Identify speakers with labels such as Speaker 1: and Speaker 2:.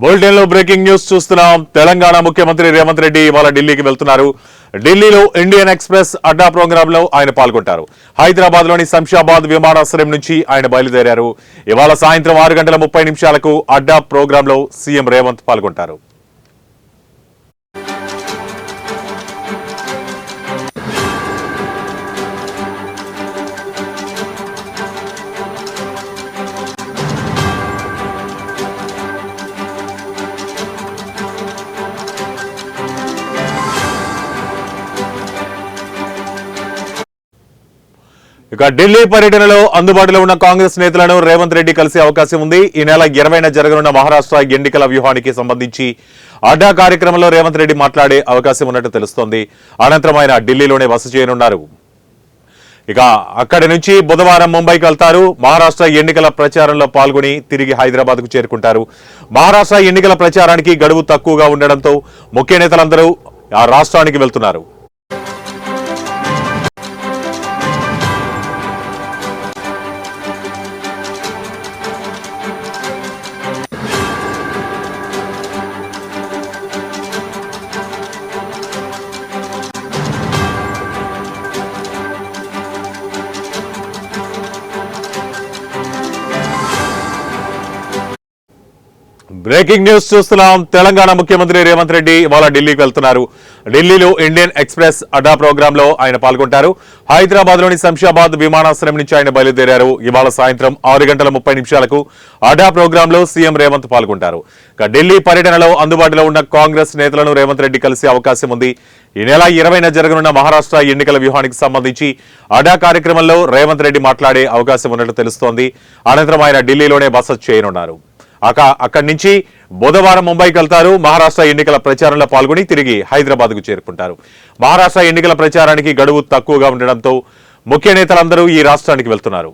Speaker 1: Bulletin లో breaking news చూస్తున్నాం. తెలంగాణ ముఖ్యమంత్రి రేవంత్ రెడ్డి ఇవాళ ఢిల్లీకి వెళ్తున్నారు. ఢిల్లీలో ఇండియన్ ఎక్స్ప్రెస్ అడ్డా ప్రోగ్రామ్ లో ఆయన పాల్గొంటారు. హైదరాబాద్ లోని శంషాబాద్ విమానాశ్రయం నుంచి ఆయన బయలుదేరారు. ఇవాళ సాయంత్రం 6:30 అడ్డా ప్రోగ్రామ్ లో సీఎం రేవంత్ పాల్గొంటారు. ఇక ఢిల్లీ పర్యటనలో అందుబాటులో ఉన్న కాంగ్రెస్ నేతలను రేవంత్ రెడ్డి కలిసే అవకాశం ఉంది. ఈ నెల 20న జరగనున్న మహారాష్ట్ర ఎన్నికల వ్యూహానికి సంబంధించి అడ్డా కార్యక్రమంలో రేవంత్ రెడ్డి మాట్లాడే అవకాశం ఉన్నట్టు తెలుస్తోంది. అనంతరం ఆయన ఢిల్లీలోనే బస చేయనున్నారు. ఇక అక్కడి నుంచి బుధవారం ముంబైకి వెళ్తారు. మహారాష్ట్ర ఎన్నికల ప్రచారంలో పాల్గొని తిరిగి హైదరాబాద్ కు చేరుకుంటారు. మహారాష్ట్ర ఎన్నికల ప్రచారానికి గడువు తక్కువగా ఉండడంతో ముఖ్య నేతలందరూ ఆ రాష్ట్రానికి వెళ్తున్నారు. బ్రేకింగ్ న్యూస్ చూస్తున్నాం. తెలంగాణ ముఖ్యమంత్రి రేవంత్ రెడ్డి ఇవాళ ఢిల్లీకి వెళ్తున్నారు. ఢిల్లీలో ఇండియన్ ఎక్స్ప్రెస్ అడ్డా ప్రోగ్రామ్ లో ఆయన పాల్గొంటారు. హైదరాబాద్ లోని శంషాబాద్ విమానాశ్రయం నుంచి ఆయన బయలుదేరారు. ఇవాళ సాయంత్రం 6:30 అడ్డా ప్రోగ్రామ్ లో సీఎం రేవంత్ పాల్గొంటారు. ఢిల్లీ పర్యటనలో అందుబాటులో ఉన్న కాంగ్రెస్ నేతలను రేవంత్ రెడ్డి కలిసే అవకాశం ఉంది. ఈ నెల 20న జరగనున్న మహారాష్ట్ర ఎన్నికల వ్యూహానికి సంబంధించి అడ్డా కార్యక్రమంలో రేవంత్ రెడ్డి మాట్లాడే అవకాశం ఉన్నట్లు తెలుస్తోంది. అనంతరం ఆయన ఢిల్లీలోనే బస చేయనున్నారు. అక్కడి నుంచి బుధవారం ముంబైకి వెళ్తారు. మహారాష్ట్ర ఎన్నికల ప్రచారంలో పాల్గొని తిరిగి హైదరాబాద్ కు చేరుకుంటారు. మహారాష్ట్ర ఎన్నికల ప్రచారానికి గడువు తక్కువగా ఉండడంతో ముఖ్య నేతలందరూ ఈ రాష్ట్రానికి వెళ్తున్నారు.